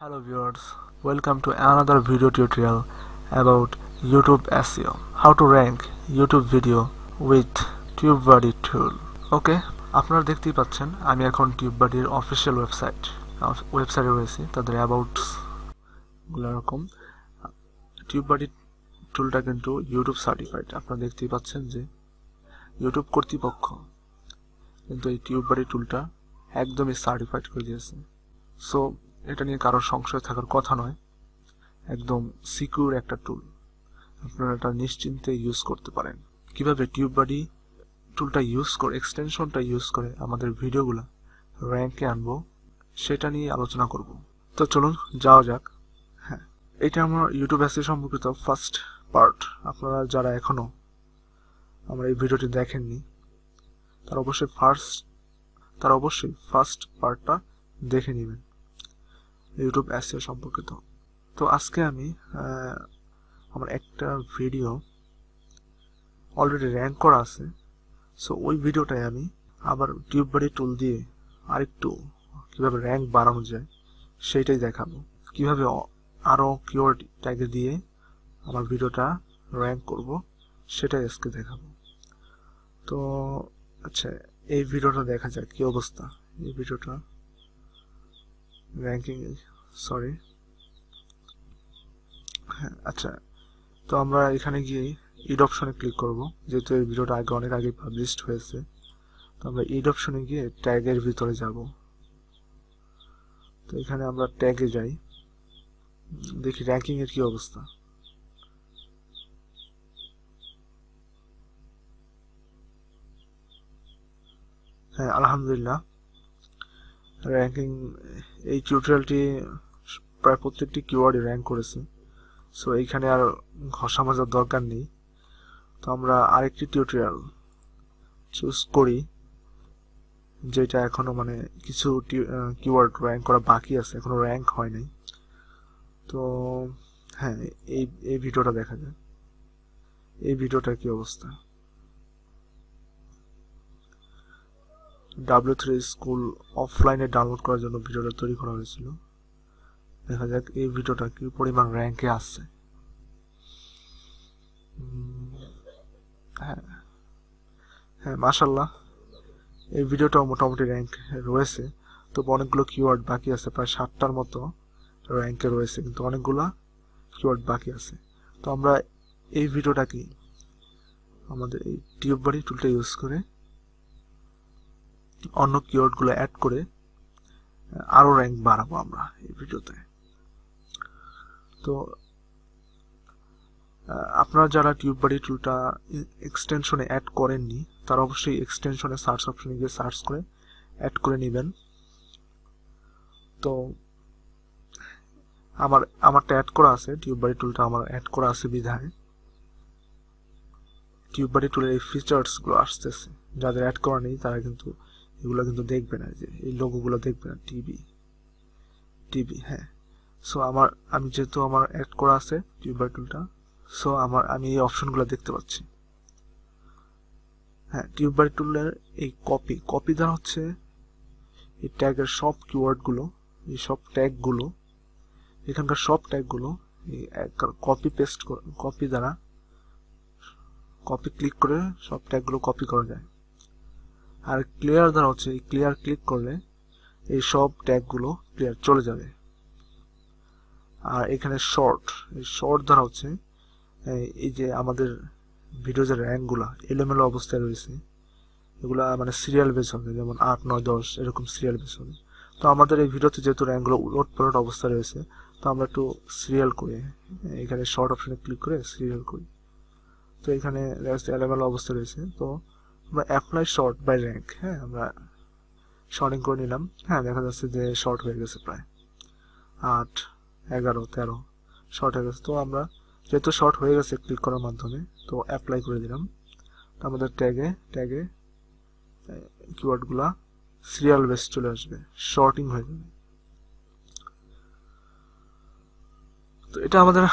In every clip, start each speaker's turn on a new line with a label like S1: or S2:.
S1: Hello viewers, welcome to another video tutorial about YouTube SEO. How to rank YouTube video with TubeBuddy tool. Okay, আপনারা দেখতেই পাচ্ছেন আমি এখন TubeBuddy এর official ওয়েবসাইটে রয়েছি। তাদের অ্যাবাউট গুলো এরকম। TubeBuddy টুলটা কিন্তু ইউটিউব সার্টিফাইড। আপনারা দেখতেই পাচ্ছেন যে ইউটিউব কর্তৃপক্ষ কিন্তু এই TubeBuddy টুলটা একদমই সার্টিফাইড করে দিয়েছে। সো এটা নিয়ে কারোর সংশয় থাকার কথা নয়, একদম সিকিউর একটা টুল। আপনারা এটা নিশ্চিন্তে ইউজ করতে পারেন। কিভাবে TubeBuddy টুলটা ইউজ করে, এক্সটেনশনটা ইউজ করে আমাদের ভিডিওগুলো র্যাঙ্কে আনবো সেটা নিয়ে আলোচনা করব। তো চলুন যাওয়া যাক। হ্যাঁ, এটা আমার ইউটিউব এসইও সম্পর্কিত ফার্স্ট পার্ট। আপনারা যারা এখনো আমার এই ভিডিওটি দেখেননি তারা অবশ্যই ফার্স্ট পার্টটা দেখে নেবেন ইউটিউব এসইও সম্পর্কিত। তো আজকে আমি আমার একটা ভিডিও অলরেডি র্যাঙ্ক করা আছে, সো ওই ভিডিওটাই আমি আবার TubeBuddy টুল দিয়ে আরেকটু কিভাবে র্যাঙ্ক বাড়ানো যায় সেইটাই দেখাবো। কিভাবে আরও কিওয়ার্ড ট্যাগ দিয়ে আমার ভিডিওটা র্যাঙ্ক করব সেটাই আজকে দেখাবো। তো আচ্ছা, এই ভিডিওটা দেখা যাক কি অবস্থা। এই ভিডিওটা র্যাঙ্কিং হ্যাঁ, আচ্ছা, তো আমরা এখানে গিয়ে ইড অপশনে ক্লিক করব। যেহেতু এই ভিডিওটা অনেক আগে পাবলিশড হয়েছে, তো আমরা ইড অপশনে গিয়ে ট্যাগের ভিতরে যাব। তো এখানে আমরা ট্যাগে যাই, দেখি র্যাঙ্কিং এর কি অবস্থা। হ্যাঁ, আলহামদুলিল্লাহ র্যাঙ্কিং, এই টিউটোরিয়ালটি প্রায় প্রত্যেকটি কিওয়ার্ডে র্যাঙ্ক করেছে। সো এইখানে আর ঘষা মাজার দরকার নেই। তো আমরা আরেকটি টিউটোরিয়াল চুজ করি যেটা এখনো কিছু কিওয়ার্ড র্যাঙ্ক করা বাকি আছে, এখনো র্যাঙ্ক হয় নাই। তো হ্যাঁ, এই ভিডিওটা দেখা যায়। এই ভিডিওটার কি অবস্থা। W3 স্কুল অফলাইনে ডাউনলোড করার জন্য ভিডিওটা তৈরি করা হয়েছিল। দেখা যাক এই ভিডিওটা কি পরিমাণ র্যাঙ্কে আসছে। হ্যাঁ, মাশাআল্লাহ এই ভিডিওটাও মোটামুটি র্যাঙ্ক রয়েছে। তবে অনেকগুলো কিওয়ার্ড বাকি আছে, প্রায় 60টার মতো র্যাঙ্কে রয়েছে, কিন্তু অনেকগুলো কিওয়ার্ড বাকি আছে। তো আমরা এই ভিডিওটা কি আমাদের এই TubeBuddy টুলটা ইউজ করে অন্য কিওয়ার্ডগুলো অ্যাড করে আরও র্যাঙ্ক বাড়াবো আমরা এই ভিডিওতে। তো আপনারা যারা TubeBuddy টুলটা এক্সটেনশনে অ্যাড করেননি তারা অবশ্যই এক্সটেনশনে সার্চ অপশনে গিয়ে সার্চ করে অ্যাড করে নেবেন। তো আমারটা অ্যাড করা আছে, TubeBuddy টুলটা আমার অ্যাড করা আছে বিধায় TubeBuddy টুলের এই ফিচার্সগুলো আসতেছে। যাদের অ্যাড করা নেই তারা কিন্তু এগুলো কিন্তু দেখবে না, যে এই লোগোগুলো দেখবে না, টিভি। হ্যাঁ, সো আমি যেহেতু আমার অ্যাড করা আছে TubeBuddy টুলটা, সো আমি এই অপশনগুলো দেখতে পাচ্ছি। হ্যাঁ, TubeBuddy টুলের এই কপি দ্বারা হচ্ছে এই ট্যাগের সব কিওয়ার্ডগুলো, এই সব ট্যাগগুলো, এখানকার সব ট্যাগগুলো কপি দ্বারা কপি ক্লিক করে সব ট্যাগগুলো কপি করা যায়। আর ক্লিয়ার দ্বারা হচ্ছে এই ক্লিয়ার ক্লিক করলে এই সব ট্যাগগুলো ক্লিয়ার চলে যাবে। আর এখানে এই শর্ট দ্বারা হচ্ছে এই যে আমাদের ভিডিও যে র্যাঙ্কগুলো এলোমেলো অবস্থায় রয়েছে এগুলা সিরিয়াল বেস হবে, যেমন 8, 9, 10 এরকম সিরিয়াল বেস হবে। তো আমাদের এই ভিডিওতে যেহেতু র্যাঙ্কগুলো উলটপালট অবস্থায় রয়েছে, তো আমরা একটু সিরিয়াল করে এখানে শর্ট অপশনে ক্লিক করে সিরিয়াল করি। তো এখানে এলোমেলো অবস্থায় রয়েছে, তো আমরা অ্যাপ্লাই শর্ট বাই র্যাঙ্ক, হ্যাঁ, আমরা শর্টিং করে নিলাম। হ্যাঁ, দেখা যাচ্ছে যে শর্ট হয়ে গেছে, প্রায় 8, 11, 13 শর্ট হয়ে গেছে। তো আমরা যেহেতু শর্ট হয়ে গেছে ক্লিক করার মাধ্যমে, তো অ্যাপ্লাই করে দিলাম। তো আমাদের ট্যাগে কিওয়ার্ডগুলা সিরিয়াল বেস চলে আসবে, শর্টিং হয়ে যাবে। তো এটা আমাদের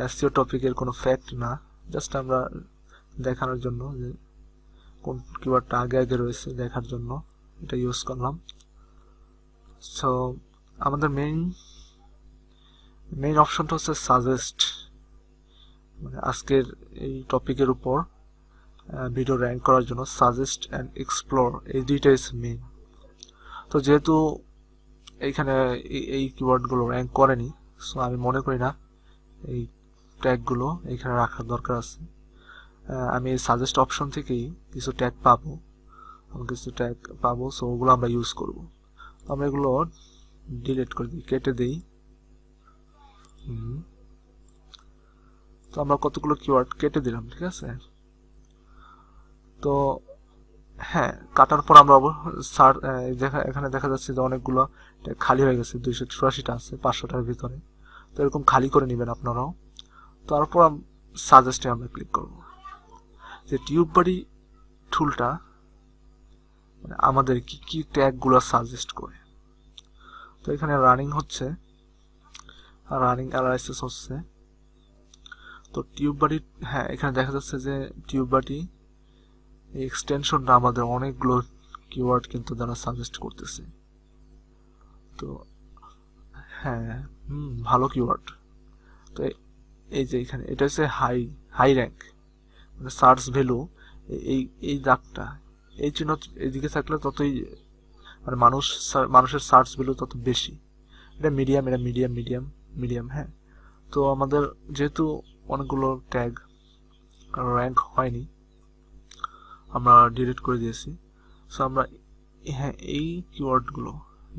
S1: এসইও টপিকের কোনো ফ্যাক্ট না, জাস্ট আমরা দেখানোর জন্য যে কোন কিওয়ার্ডটা আগে রয়েছে দেখার জন্য এটা ইউজ করলাম। সো আমাদের মেইন অপশনটা হচ্ছে সাজেস্ট, মানে আজকের এই টপিকের উপর ভিডিও র্যাঙ্ক করার জন্য সাজেস্ট অ্যান্ড এক্সপ্লোর এই দুইটাই মেইন। তো যেহেতু এইখানে এই কিওয়ার্ডগুলো র্যাঙ্ক করেনি, সো আমি মনে করি না এই ট্যাগগুলো এইখানে রাখার দরকার আছে। আমি এই সাজেস্ট অপশন থেকেই কিছু ট্যাগ পাবো, সো ওগুলো আমরা ইউজ করব। আমরা এগুলো ডিলিট করে দিই, কেটে দিই। তো আমরা কতগুলো কিওয়ার্ড কেটে দিলাম, ঠিক আছে। তো হ্যাঁ, কাটার পর আমরা এখানে দেখা যাচ্ছে যে অনেকগুলো খালি হয়ে গেছে, 284টা আছে 500টার ভিতরে। তো এরকম খালি করে নেবেন আপনারাও। তারপর সাজেস্টে আমরা ক্লিক করব। যে টিউববাডি টুলটা মানে আমাদের কি ট্যাগগুলো সাজেস্ট করে। তো এখানে রানিং হচ্ছে, রানিং অ্যানালাইসিস হচ্ছে। তো টিউববাডি, হ্যাঁ এখানে দেখা যাচ্ছে যে টিউববাডি এই এক্সটেনশনটা আমাদের অনেকগুলো কিওয়ার্ড কিন্তু যারা সাজেস্ট করতেছে। তো হ্যাঁ, ভালো কিওয়ার্ড। তো এই যে এখানে এটা হচ্ছে হাই র্যাঙ্ক, মানে সার্চ ভ্যালু, এই দাগটা এই চিহ্ন এদিকে থাকলে ততই মানে মানুষের সার্চ ভ্যালু তত বেশি। এটা মিডিয়াম। হ্যাঁ, তো আমাদের যেহেতু অনেকগুলো ট্যাগ র্যাঙ্ক হয়নি, আমরা ডিলিট করে দিয়েছি। সো আমরা হ্যাঁ এই কিওয়ার্ডগুলো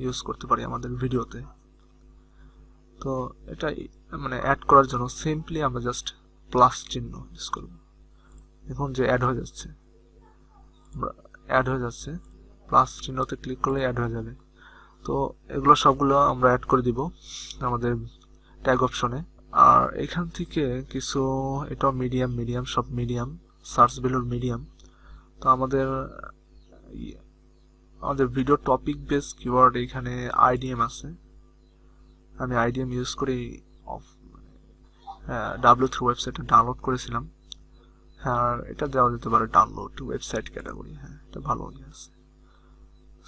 S1: ইউজ করতে পারি আমাদের ভিডিওতে। তো এটা মানে অ্যাড করার জন্য সিম্পলি আমরা জাস্ট প্লাস চিহ্ন ইউজ করব। দেখুন যে অ্যাড হয়ে যাচ্ছে, প্লাস চিহ্নতে ক্লিক করলে অ্যাড হয়ে যাবে। তো এগুলো সবগুলো আমরা অ্যাড করে দিব আমাদের ট্যাগ অপশনে। আর এখান থেকে কিছু, এটাও মিডিয়াম, সব মিডিয়াম, সার্চ ভ্যালুর মিডিয়াম। তো আমাদের ভিডিও টপিক বেস কিওয়ার্ড এখানে আইডিএম আছে। আমি আইডিএম ইউজ করে W3 ওয়েবসাইটে ডাউনলোড করেছিলাম। হ্যাঁ, এটা দেওয়া যেতে পারে ডাউনলোড ওয়েবসাইট ক্যাটাগরি। হ্যাঁ, এটা ভালো আছে।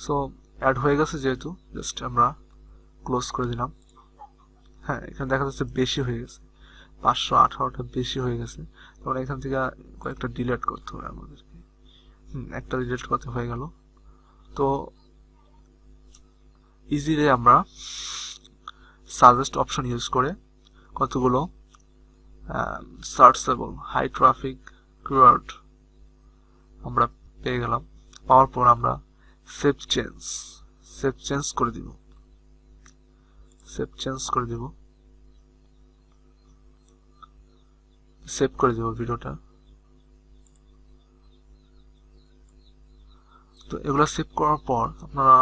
S1: সো অ্যাড হয়ে গেছে যেহেতু, জাস্ট আমরা ক্লোজ করে দিলাম। হ্যাঁ, এখানে দেখা যাচ্ছে বেশি হয়ে গেছে, 518টা বেশি হয়ে গেছে। তখন এখান থেকে কয়েকটা ডিলিট করতে হবে আমাদেরকে। একটা ডিলিট করতে হয়ে গেল। তো ইজিলি আমরা সাজেস্ট অপশন ইউজ করে কতগুলো সার্চেবল হাই ট্রাফিক কিওয়ার্ড আমরা পেয়ে গেলাম। পাওয়ার পর আমরা সেভ চেঞ্জ করে দিব। সেভ করে দিব ভিডিওটা। তো এগুলো সেভ করার পর আপনারা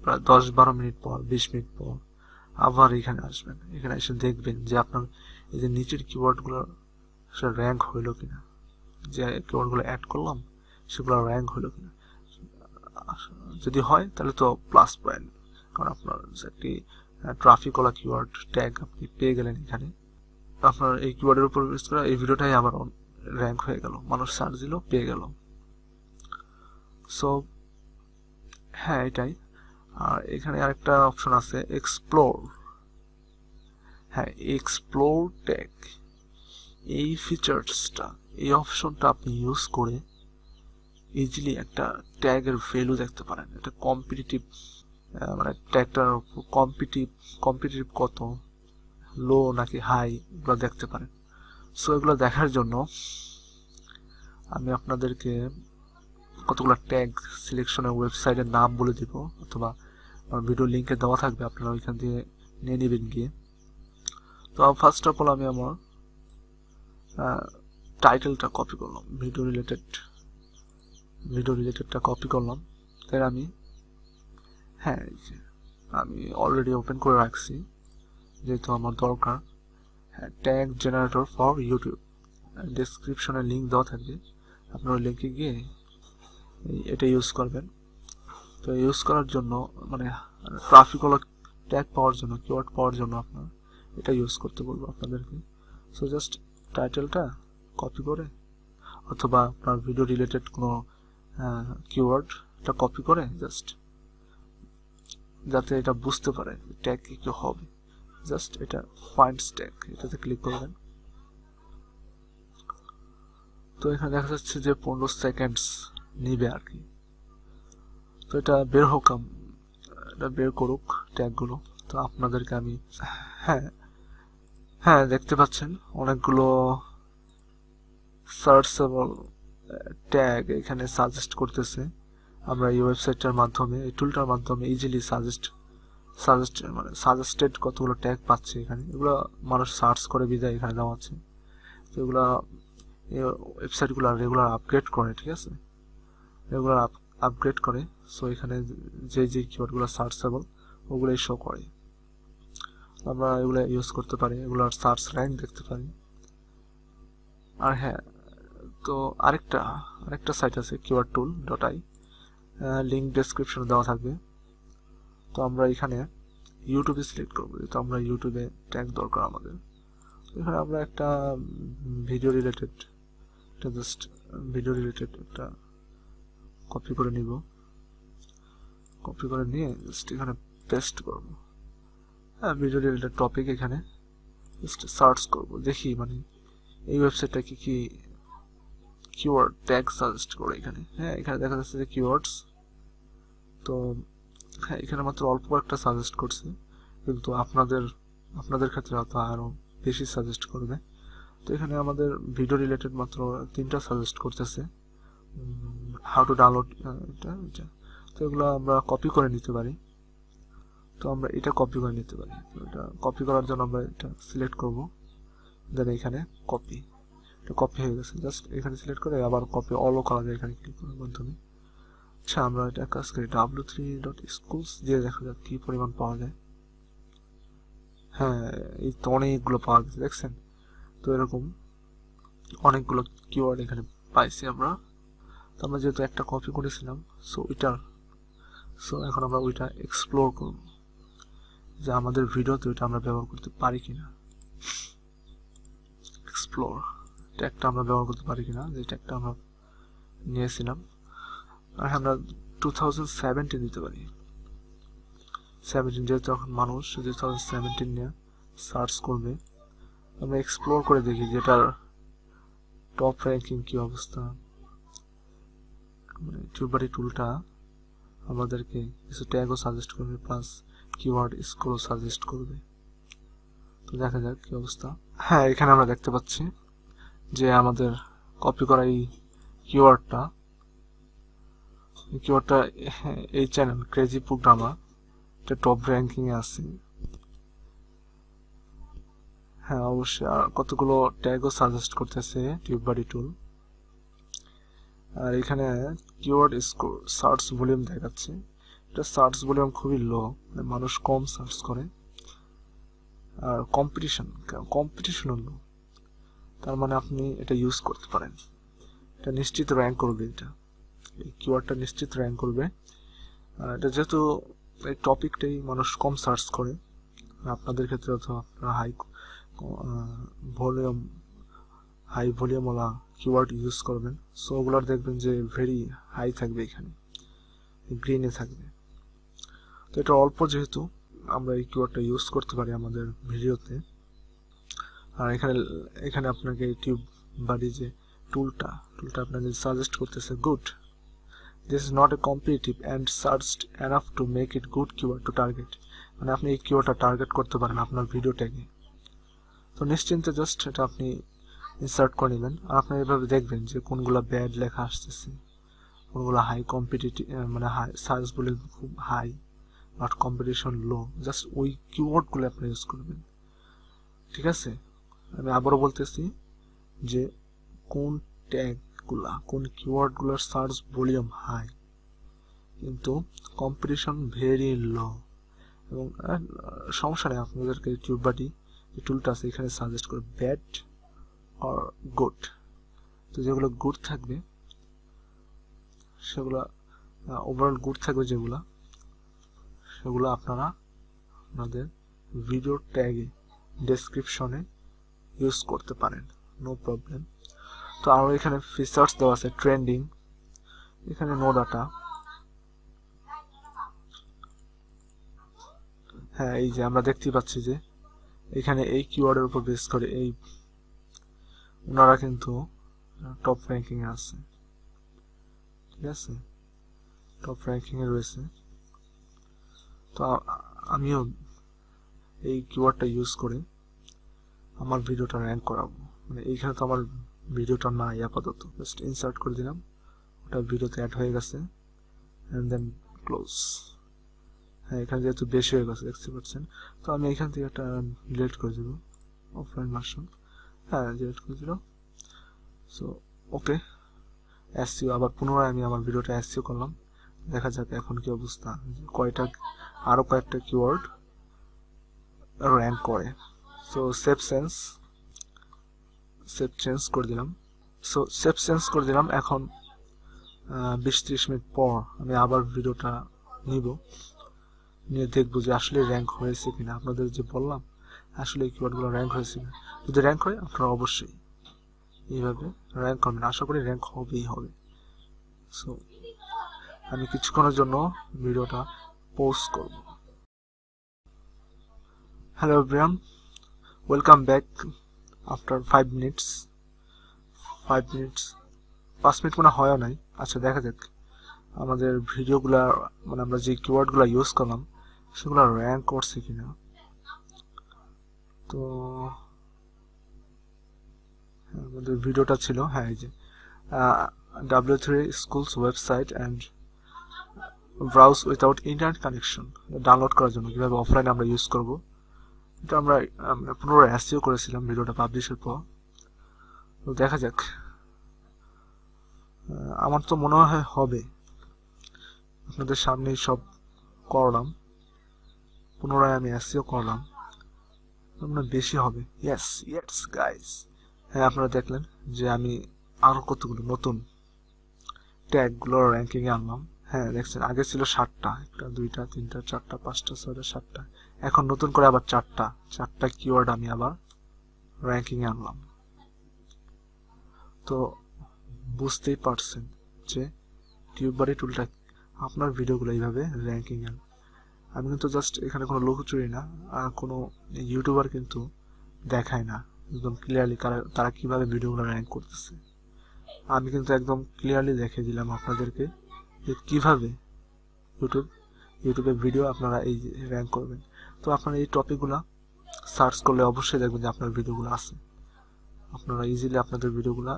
S1: প্রায় 10-12 মিনিট পর, 20 মিনিট পর আবার এখানে আসবেন। এখানে এসে দেখবেন যে আপনার এই যে নিচের কিওয়ার্ডগুলো সেটা র্যাঙ্ক হইলো কিনা, যে কিওয়ার্ডগুলো অ্যাড করলাম সেগুলো র্যাঙ্ক হইলো কিনা। যদি হয় তাহলে তো প্লাস পয়েন্ট, কারণ আপনার একটি ট্রাফিকওয়ালা কিওয়ার্ড ট্যাগ আপনি পেয়ে গেলেন। এখানে আপনার এই কিওয়ার্ডের উপর বেস করা এই ভিডিওটাই আবার র্যাঙ্ক হয়ে গেল, মানুষ সার্চ দিল, পেয়ে গেল। সো হ্যাঁ, এটাই। আর এখানে আরেকটা অপশন আছে এক্সপ্লোর। হ্যাঁ, এক্সপ্লোর ট্যাগ, এই ফিচার্সটা, এই অপশনটা আপনি ইউজ করে ইজিলি একটা ট্যাগের ভ্যালু দেখতে পারেন। এটা কম্পিটিটিভ, মানে ট্যাগটার কম্পিটিটিভ কত, লো নাকি হাই, এগুলো দেখতে পারেন। সো এগুলো দেখার জন্য আমি আপনাদেরকে কতগুলো ট্যাগ সিলেকশনের ওয়েবসাইটের নাম বলে দিব, অথবা আমার ভিডিও লিঙ্কে দেওয়া থাকবে, আপনারা ওইখান থেকে নিয়ে নেবেন গিয়ে। তো ফার্স্ট অফ অল আমি আমার টাইটেলটা কপি করলাম, ভিডিও রিলেটেডটা কপি করলাম। তাই আমি অলরেডি ওপেন করে রাখছি যেহেতু আমার দরকার। হ্যাঁ, ট্যাগ জেনারেটর ফর ইউটিউব, ডেসক্রিপশনে লিঙ্ক দেওয়া থাকবে, আপনার ওই লিঙ্কে গিয়ে এটা ইউজ করবেন। তো ইউজ করার জন্য মানে ট্রাফিকওয়ালা ট্যাগ পাওয়ার জন্য, কিওয়ার্ড পাওয়ার জন্য আপনার এটা ইউজ করতে বলবো আপনাদেরকে। সো জাস্ট টাইটেলটা কপি করে, অথবা আপনার ভিডিও রিলেটেড কোনো কিওয়ার্ডটা কপি করে জাস্ট যাতে এটা বুঝতে পারে ট্যাগ কি কি হবে। জাস্ট এটা ফাইন্ড ট্যাগ, এটাতে ক্লিক করবেন। তো এখানে দেখা যাচ্ছে যে 15 সেকেন্ডস নিবে আর কি। তো এটা বের হোক, এটা বের করুক ট্যাগগুলো। তো আপনাদেরকে আমি হ্যাঁ হ্যাঁ দেখতে পাচ্ছেন অনেকগুলো সার্চেবল ট্যাগ এখানে সাজেস্ট করতেছে। আমরা এই ওয়েবসাইটটার মাধ্যমে, এই টুলটার মাধ্যমে ইজিলি সাজেস্টেড কতগুলো ট্যাগ পাচ্ছে এখানে। এগুলো মানুষ সার্চ করে বিদায় এখানে দেওয়া আছে। তো এগুলো এই ওয়েবসাইটগুলো রেগুলার আপগ্রেড করে, ঠিক আছে, রেগুলার আপগ্রেড করে। সো এখানে যে কিওয়ার্ডগুলো সার্চেবল ওগুলোই শো করে। আমরা এগুলো ইউজ করতে পারি, এগুলোর সার্চ র্যাঙ্ক দেখতে পারি। আর হ্যাঁ, তো আরেকটা সাইট আছে keywordtool.ai, লিঙ্ক ডেসক্রিপশনে দেওয়া থাকবে। তো আমরা এখানে ইউটিউবে সিলেক্ট করবো, তো আমরা ইউটিউবে ট্যাগ দরকার আমাদের। এখানে আমরা একটা ভিডিও রিলেটেড একটা কপি করে নিব, কপি করে নিয়ে জাস্ট এখানে পেস্ট করব। হ্যাঁ, ভিডিও রিলেটেড টপিক এখানে জাস্ট সার্চ করব, দেখি মানে এই ওয়েবসাইটটা কি কি কিওয়ার্ড ট্যাগ সাজেস্ট করে এখানে। হ্যাঁ, এখানে দেখা যাচ্ছে যে কিওয়ার্ডস, তো হ্যাঁ এখানে মাত্র অল্প একটা সাজেস্ট করছে, কিন্তু আপনাদের ক্ষেত্রে হয়তো আরো বেশি সাজেস্ট করবে। তো এখানে আমাদের ভিডিও রিলেটেড মাত্র 3টা সাজেস্ট করতেছে, হাউ টু ডাউনলোড এটা। তো এগুলো আমরা কপি করে নিতে পারি। তো আমরা এটা কপি করে নিতে পারি। তো এটা কপি করার জন্য আমরা এটা সিলেক্ট করব, দেন এখানে কপি, এটা কপি হয়ে গেছে। জাস্ট এখানে সিলেক্ট করে আবার কপি অলও করা যায় এখানে ক্লিক করার মাধ্যমে। আচ্ছা, আমরা এটা কাজ করি w3.schools দিয়ে দেখা যাক কি পরিমাণ পাওয়া যায়। হ্যাঁ, এই তো অনেকগুলো পাওয়া গেছে, দেখছেন। তো এরকম অনেকগুলো কিওয়ার্ড এখানে পাইছি আমরা। তো আমরা যেহেতু একটা কপি করেছিলাম, সো এখন আমরা ওইটা এক্সপ্লোর করব যে আমাদের ভিডিওতে ওইটা আমরা ব্যবহার করতে পারি কিনা। এক্সপ্লোর ট্যাগটা আমরা ব্যবহার করতে পারি কিনা, যে ট্যাগটা আমরা নিয়েছিলাম। আর আমরা 2017 দিতে পারি, 17, যেহেতু এখন মানুষ 2017 নিয়ে সার্চ করবে। আমরা এক্সপ্লোর করে দেখি যেটার টপ র্যাঙ্কিং কি অবস্থা। মানে টিউবারি টুলটা আমাদেরকে কিছু ট্যাগও সাজেস্ট করবে, প্লাস কিওয়ার্ড স্কোরও সাজেস্ট করবে। তো দেখা যাক কি অবস্থা। হ্যাঁ, এখানে আমরা দেখতে পাচ্ছি যে আমাদের কপি করা এই কিওয়ার্ডটা এই চ্যানেল ক্রেজি প্রোগ্রামার এটা টপ র্যাঙ্কিং এ আছে। হ্যাঁ, অবশ্যই আর কতগুলো ট্যাগও সাজেস্ট করতেছে টিউববাডি টুল। আর এখানে কিওয়ার্ড স্কোর, সার্চ ভলিউম দেখাচ্ছে। এটা সার্চ ভলিউম খুবই লো, মানুষ কম সার্চ করে। আর কম্পিটিশনও লো, তার মানে আপনি এটা ইউজ করতে পারেন। এটা নিশ্চিত র্যাঙ্ক করবে, এই কিওয়ার্ডটা নিশ্চিত র্যাঙ্ক করবে। এটা যেহেতু এই টপিকটাই মানুষ কম সার্চ করে, আপনাদের ক্ষেত্রে অথবা আপনারা হাই ভলিউমওয়ালা কিওয়ার্ড ইউজ করবেন, সো ওগুলার দেখবেন যে ভেরি হাই থাকবে, এখানে গ্রিনে থাকবে। তো এটা অল্প, যেহেতু আমরা এই কিওয়ার্ডটা ইউজ করতে পারি আমাদের ভিডিওতে। আর এখানে আপনাকে টিউববাডি যে টুলটা আপনাকে সাজেস্ট করতেছে, good, this is not a competitive and searched enough to make it good keyword to target। মানে আপনি এই কিওয়ার্ডটা টার্গেট করতে পারেন আপনার ভিডিও ট্যাগে। তো নিশ্চিন্তে জাস্ট এটা আপনি ইনসার্ট করে নেবেন। আর আপনি এভাবে দেখবেন যে কোনগুলো ব্যাড লেখা আসতেছে, কোনগুলো হাই কম্পিটিটিভ, মানে হাই সার্চ বলে খুব high but competition low. Just ওই কিওয়ার্ডগুলো আপনি ইউজ করবেন, ঠিক আছে। আমি আবারও বলতেছি যে কোন কোন কিওয়ার্ডগুলোর সার্চ ভলিউম হাই কিন্তু কম্পিটিশন ভেরি লো। এবং সমস্যা নেই, আপনাদেরকে টিউববাডি যে টুলটা আছে এখানে সাজেস্ট করে ব্যাড আর গুড। তো যেগুলো গুড থাকবে সেগুলো, ওভারঅল গুড থাকবে সেগুলো আপনারা আপনাদের ভিডিও ট্যাগে ডেসক্রিপশনে ইউজ করতে পারেন, নো প্রবলেম। তো আরও এখানে ফিচার্স দেওয়া আছে, ট্রেন্ডিং, এখানে নো ডাটা। হ্যাঁ, এই যে আমরা দেখতে পাচ্ছি যে এখানে এই কিওয়ার্ডের উপর বেস করে এই ওনারা কিন্তু টপ র্যাঙ্কিং এ আছে, ঠিক আছে, টপ র্যাঙ্কিং এ রয়েছে। তো আমিও এই কিওয়ার্ডটা ইউজ করে আমার ভিডিওটা র্যাঙ্ক করাবো। মানে এইখানে তো আমার ভিডিওটা নাই আপাতত, জাস্ট ইনসার্ট করে দিলাম, ওটা ভিডিওতে অ্যাড হয়ে গেছে, এন্ড দেন ক্লোজ। হ্যাঁ, এখানে যেহেতু বেশি হয়ে গেছে দেখতে পাচ্ছেন, তো আমি এখান থেকে একটা ডিলিট করে দেবো, অফলাইন ভার্সন। হ্যাঁ, ডিলিট করে দিল। সো ওকে, এসইও আবার পুনরায় আমি আমার ভিডিওটা এসইও করলাম, দেখা যাক এখন কি অবস্থা, আরো কয়েকটা কিওয়ার্ড র্যাঙ্ক করে। সো সেভ চেঞ্জ করে দিলাম। এখন 20-30 মিনিট পর আমি আবার ভিডিওটা নিয়ে দেখবো যে আসলে র্যাঙ্ক হয়েছে কিনা। আপনাদের যে বললাম আসলে এই কিওয়ার্ডগুলো র্যাঙ্ক হয়েছে কিনা। যদি র্যাঙ্ক হয় আপনারা অবশ্যই এইভাবে র্যাঙ্ক করবেন, আশা করি র্যাঙ্ক হবেই হবে। সো আমি কিছুক্ষণের জন্য ভিডিওটা পোস্ট করব। Hello everyone, welcome back after 5 minute মনে হয় নাই। আচ্ছা, দেখা যাক আমাদের ভিডিওগুলা, মানে আমরা যে কিওয়ার্ডগুলো ইউজ করলাম সেগুলো র্যাঙ্ক করছে কিনা। তো আমাদের ভিডিওটা ছিল, হ্যাঁ, এই যে W3 schools website and browse without internet connection download করার জন্য কিভাবে অফলাইনে আমরা ইউজ করব, এটা আমরা পুনরায় এসইও করেছিলাম ভিডিওটা পাবলিশের পর। তো দেখা যাক, আমার তো মনে হয় হবে। আপনাদের সামনেই সব করলাম, পুনরায় আমি এসইও করলাম, আপনার বেশি হবে। ইয়েস গাইস, হ্যাঁ, আপনারা দেখলেন যে আমি আরো কতগুলো নতুন ট্যাগগুলো র্যাঙ্কিং এ আনলাম। হ্যাঁ, দেখছেন আগে ছিল 7টা, 1টা 2টা 3টা 4টা 5টা 6টা 7টা, এখন নতুন করে আবার 4টা কিওয়ার্ড আমি আবার র্যাঙ্কিং এ আনলাম। তো বুঝতেই পারছেন যে টিউববারি টুলটা আপনার ভিডিওগুলো এইভাবে র্যাঙ্কিং এ। আমি কিন্তু জাস্ট এখানে কোনো লুকোচুরি না, আর কোনো ইউটিউবার কিন্তু দেখায় না একদম ক্লিয়ারলি তারা কিভাবে ভিডিওগুলো র্যাঙ্ক করতেছে। আমি কিন্তু একদম ক্লিয়ারলি দেখিয়ে দিলাম আপনাদেরকে যে কিভাবে ইউটিউবে ভিডিও আপনারা এই র্যাঙ্ক করবেন। তো আপনারা এই টপিকগুলো সার্চ করলে অবশ্যই দেখবেন যে আপনার ভিডিওগুলো আছে, আপনারা ইজিলি আপনাদের ভিডিওগুলো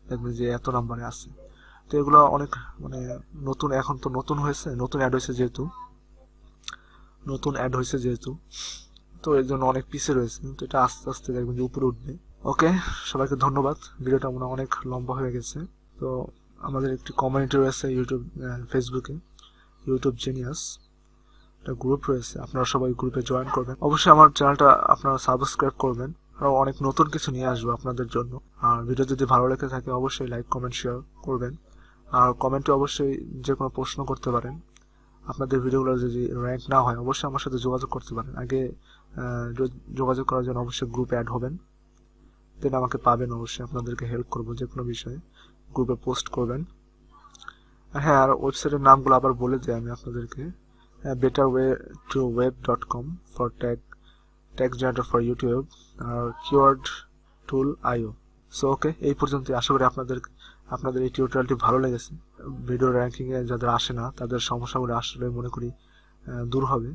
S1: দেখবেন যে এত নাম্বারে আছে। তো এগুলো অনেক মানে নতুন, এখন তো নতুন অ্যাড হয়েছে যেহেতু, তো এর জন্য অনেক পিছিয়ে রয়েছে, কিন্তু এটা আস্তে আস্তে দেখবেন যে উপরে উঠবে। ওকে, সবাইকে ধন্যবাদ। ভিডিওটা মনে হয় অনেক লম্বা হয়ে গেছে। তো আমাদের একটি কমিউনিটি রয়েছে ফেসবুকে, ইউটিউব জিনিয়াস একটা গ্রুপ রয়েছে, আপনারা সবাই গ্রুপে জয়েন করবেন। অবশ্যই আমার চ্যানেলটা আপনারা সাবস্ক্রাইব করবেন, আরও অনেক নতুন কিছু নিয়ে আসবো আপনাদের জন্য। আর ভিডিও যদি ভালো লেগে থাকে অবশ্যই লাইক কমেন্ট শেয়ার করবেন, আর কমেন্টে অবশ্যই যে কোনো প্রশ্ন করতে পারেন। আপনাদের ভিডিওগুলো যদি র্যাঙ্ক না হয় অবশ্যই আমার সাথে যোগাযোগ করতে পারেন। আগে যোগাযোগ করার জন্য অবশ্যই গ্রুপে অ্যাড হবেন, দেন আমাকে পাবেন। অবশ্যই আপনাদেরকে হেল্প করবো যে কোনো বিষয়ে, গ্রুপে পোস্ট করবেন। আর হ্যাঁ, আর ওয়েবসাইটের নামগুলো আবার বলে দিই আমি আপনাদেরকে, betterway2web.com for tag generator for YouTube, আর keyword tool IO। So okay, এই পর্যন্ত। আশা করি আপনাদের এই টিউটোরিয়ালটি ভালো লেগেছে। ভিডিও র্যাঙ্কিংয়ে যাদের আসে না তাদের সমস্যাগুলো আসলে মনে করি দূর হবে।